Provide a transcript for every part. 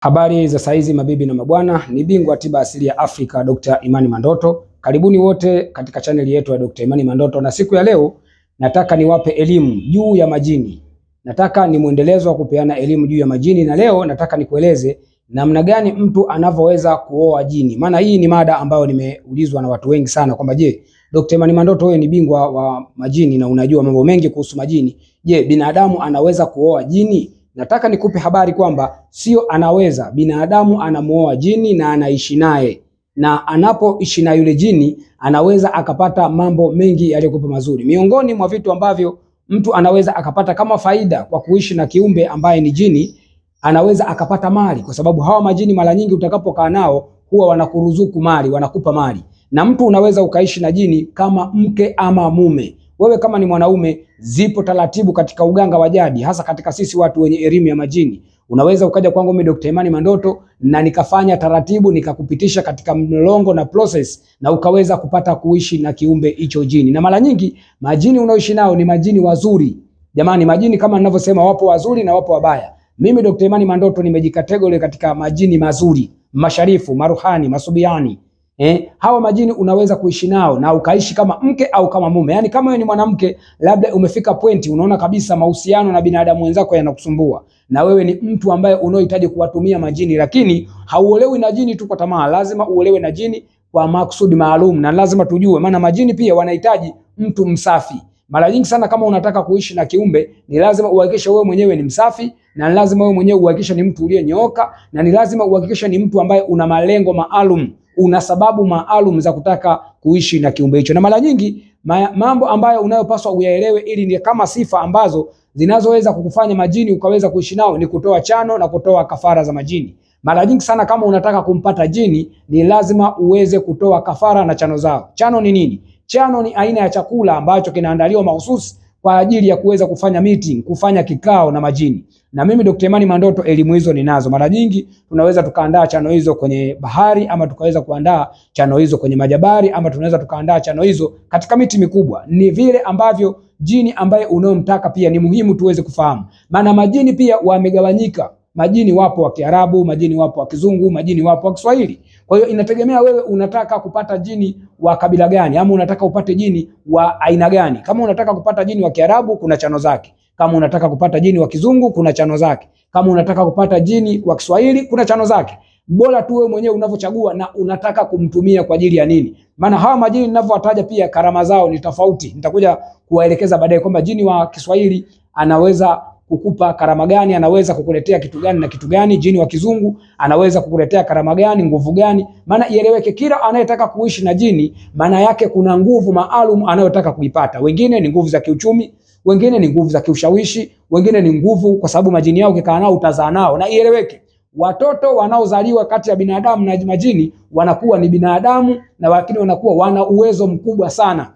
Habari za saizi mabibi na mabwana, ni bingwa tiba asili ya Afrika Dr. Imani Mandoto. Karibuni wote katika chaneli yetu ya Dr. Imani Mandoto, na siku ya leo nataka niwape elimu juu ya majini. Nataka ni mwendelezo wa kupeana elimu juu ya majini, na leo nataka nikueleze namna gani mtu anavyoweza kuoa jini. Maana hii ni mada ambayo nimeulizwa na watu wengi sana kwamba je, Dr. Imani Mandoto wewe ni bingwa wa majini na unajua mambo mengi kuhusu majini. Je, binadamu anaweza kuoa jini? Nataka nikupe habari kwamba sio anaweza, binadamu anamuoa jini na anaishi naye, na anapoishi na yule jini anaweza akapata mambo mengi yaliyokuwa mazuri. Miongoni mwa vitu ambavyo mtu anaweza akapata kama faida kwa kuishi na kiumbe ambaye ni jini, anaweza akapata mali, kwa sababu hawa majini mara nyingi utakapokaa nao huwa wanakuruzuku mali, wanakupa mali. Na mtu unaweza ukaishi na jini kama mke ama mume. Wewe kama ni mwanaume, zipo taratibu katika uganga wa jadi, hasa katika sisi watu wenye elimu ya majini. Unaweza ukaja kwangu mimi Dr. Imani Mandoto na nikafanya taratibu, nikakupitisha katika mlolongo na process, na ukaweza kupata kuishi na kiumbe hicho jini. Na mara nyingi majini unaoishi nao ni majini wazuri. Jamani, majini kama ninavyosema, wapo wazuri na wapo wabaya. Mimi Dr. Imani Mandoto nimejikategori katika majini mazuri, masharifu, maruhani, masubiani. Hawa majini unaweza kuishi nao na ukaishi kama mke au kama mume. Yaani kama wewe ni mwanamke, labda umefika pointi unaona kabisa mahusiano na binadamu wenzako yanakusumbua, na wewe ni mtu ambaye unaohitaji kuwatumia majini, lakini hauolewi na jini tu kwa tamaa, lazima uolewe na jini kwa makusudi maalum. Na lazima tujue, maana majini pia wanahitaji mtu msafi. Mara nyingi sana kama unataka kuishi na kiumbe, ni lazima uhakikishe wewe mwenyewe ni msafi, na ni lazima wewe mwenyewe uhakikishe ni mtu uliyenyooka, na ni lazima uhakikishe ni mtu ambaye una malengo maalum, una sababu maalum za kutaka kuishi na kiumbe hicho. Na mara nyingi mambo ambayo unayopaswa uyaelewe, ili ni kama sifa ambazo zinazoweza kukufanya majini ukaweza kuishi nao, ni kutoa chano na kutoa kafara za majini. Mara nyingi sana kama unataka kumpata jini, ni lazima uweze kutoa kafara na chano zao. Chano ni nini? Chano ni aina ya chakula ambacho kinaandaliwa mahususi kwa ajili ya kuweza kufanya meeting, kufanya kikao na majini. Na mimi Dr. Imani Mandoto elimu hizo ninazo. Mara nyingi tunaweza tukaandaa chano hizo kwenye bahari, ama tukaweza kuandaa chano hizo kwenye majabari, ama tunaweza tukaandaa chano hizo katika miti mikubwa. Ni vile ambavyo jini ambaye unaomtaka pia ni muhimu tuweze kufahamu. Maana majini pia wamegawanyika. Majini wapo wa Kiarabu, majini wapo wa Kizungu, majini wapo wa Kiswahili. Kwa hiyo inategemea wewe unataka kupata jini wa kabila gani, ama unataka upate jini wa aina gani. Kama unataka kupata jini wa Kiarabu, kuna chano zake. Kama unataka kupata jini wa Kizungu, kuna chano zake. Kama unataka kupata jini wa Kiswahili, kuna chano zake. Bora tu wewe mwenyewe unavyochagua na unataka kumtumia kwa ajili ya nini. Maana hawa majini ninavyowataja pia karama zao ni tofauti. Nitakuja kuwaelekeza baadaye kwamba jini wa Kiswahili anaweza kukupa karama gani, anaweza kukuletea kitu gani na kitu gani. Jini wa Kizungu anaweza kukuletea karama gani, nguvu gani. Maana ieleweke, kila anayetaka kuishi na jini maana yake kuna nguvu maalum anayotaka kuipata. Wengine ni nguvu za kiuchumi, wengine ni nguvu za kiushawishi, wengine ni nguvu kwa sababu majini yao ukikaa nao utazaa nao. Na ieleweke, watoto wanaozaliwa kati ya binadamu na majini wanakuwa ni binadamu, na lakini wanakuwa wana uwezo mkubwa sana.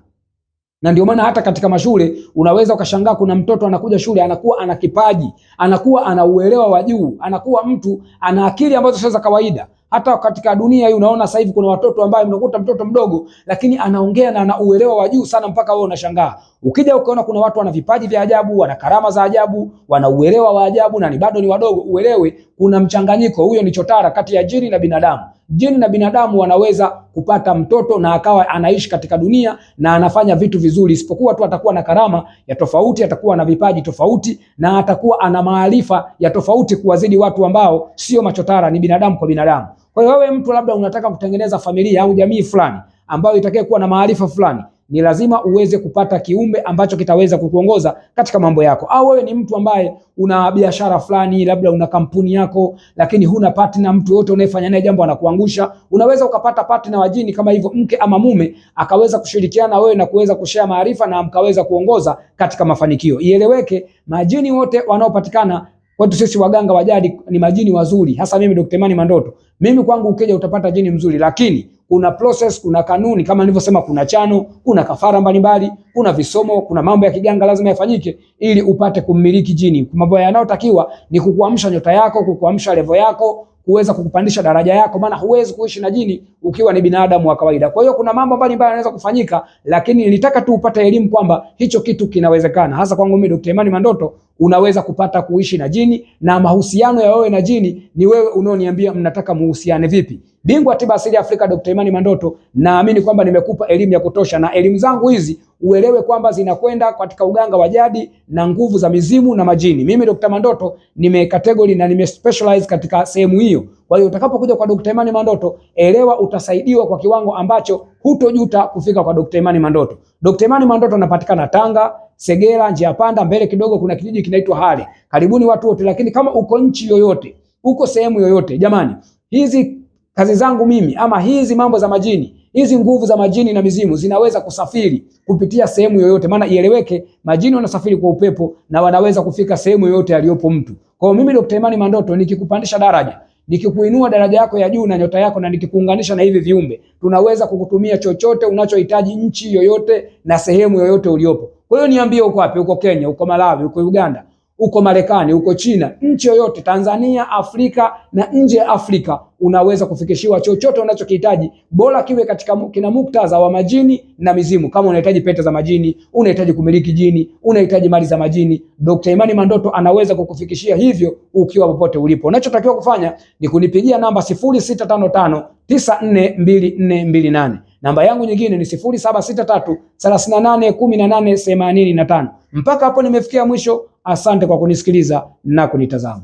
Na ndio maana hata katika mashule unaweza ukashangaa kuna mtoto anakuja shule anakuwa ana kipaji, anakuwa ana uelewa wa juu, anakuwa mtu ana akili ambazo sio za kawaida. Hata katika dunia hii unaona sasa hivi kuna watoto ambao unakuta mtoto mdogo lakini anaongea na ana uelewa wa juu sana, mpaka wewe unashangaa. Ukija ukaona kuna watu wana vipaji vya ajabu, wana karama za ajabu, wana uelewa wa ajabu na ni bado ni wadogo, uelewe kuna mchanganyiko. Huyo ni chotara kati ya jini na binadamu. Jini na binadamu wanaweza kupata mtoto na akawa anaishi katika dunia na anafanya vitu vizuri, isipokuwa tu atakuwa na karama ya tofauti, atakuwa na vipaji tofauti, na atakuwa ana maarifa ya tofauti kuwazidi watu ambao sio machotara, ni binadamu kwa binadamu. Kwa hiyo wewe mtu labda unataka kutengeneza familia au jamii fulani ambayo itakaye kuwa na maarifa fulani, ni lazima uweze kupata kiumbe ambacho kitaweza kukuongoza katika mambo yako. Au wewe ni mtu ambaye una biashara fulani, labda una kampuni yako, lakini huna partner, mtu yote unayefanya naye jambo anakuangusha, unaweza ukapata partner wa jini kama hivyo, mke ama mume, akaweza kushirikiana wewe na kuweza kushare maarifa na mkaweza kuongoza katika mafanikio. Ieleweke, majini wote wanaopatikana kwetu sisi waganga wa jadi ni majini wazuri. Hasa mimi Dr. Imani Mandoto, mimi kwangu ukija utapata jini mzuri, lakini kuna process, kuna kanuni kama nilivyosema, kuna chano, kuna kafara mbalimbali, kuna visomo, kuna mambo ya kiganga lazima yafanyike ili upate kumiliki jini. Mambo yanayotakiwa ni kukuamsha nyota yako, kukuamsha level yako, kuweza kukupandisha daraja yako, maana huwezi kuishi na jini ukiwa ni binadamu wa kawaida. Kwa hiyo kuna mambo mbalimbali yanaweza kufanyika, lakini nilitaka tu upate elimu kwamba hicho kitu kinawezekana. Hasa kwangu mimi Dr. Imani Mandoto, unaweza kupata kuishi na jini, na mahusiano ya wewe na jini ni wewe unaoniambia mnataka muhusiane vipi. Bingwa tiba asili Afrika Dr. Imani Mandoto, naamini kwamba nimekupa elimu ya kutosha, na elimu zangu hizi uelewe kwamba zinakwenda katika uganga wa jadi na nguvu za mizimu na majini. Mimi Dr. Mandoto nimekategori na nimespecialize katika sehemu hiyo. Kwa hiyo utakapokuja kwa Dr. Imani Mandoto, elewa utasaidiwa kwa kiwango ambacho hutojuta kufika kwa Dr. Imani Mandoto. Dr. Imani Mandoto anapatikana Tanga, Segera, njia panda mbele kidogo kuna kijiji kinaitwa Hale. Karibuni watu wote, lakini kama uko nchi yoyote, uko sehemu yoyote, jamani, hizi kazi zangu mimi ama hizi mambo za majini, hizi nguvu za majini na mizimu zinaweza kusafiri kupitia sehemu yoyote, maana ieleweke, majini wanasafiri kwa upepo na wanaweza kufika sehemu yoyote aliyopo mtu. Kwa hiyo mimi Dr. Imani Mandoto nikikupandisha daraja, nikikuinua daraja yako ya juu na nyota yako, na nikikuunganisha na hivi viumbe, tunaweza kukutumia chochote unachohitaji nchi yoyote na sehemu yoyote uliopo. Kwa hiyo niambie uko wapi, uko Kenya, uko Malawi, uko Uganda, uko Marekani, uko China, nchi yoyote, Tanzania, Afrika na nje ya Afrika, unaweza kufikishiwa chochote unachokihitaji, bora kiwe katika kina muktadha wa majini na mizimu. Kama unahitaji pete za majini, unahitaji kumiliki jini, unahitaji mali za majini, Dr. Imani Mandoto anaweza kukufikishia hivyo ukiwa popote ulipo. Unachotakiwa kufanya ni kunipigia namba 0655942428. Namba yangu nyingine ni 0763381885. Mpaka hapo nimefikia mwisho. Asante kwa kunisikiliza na kunitazama.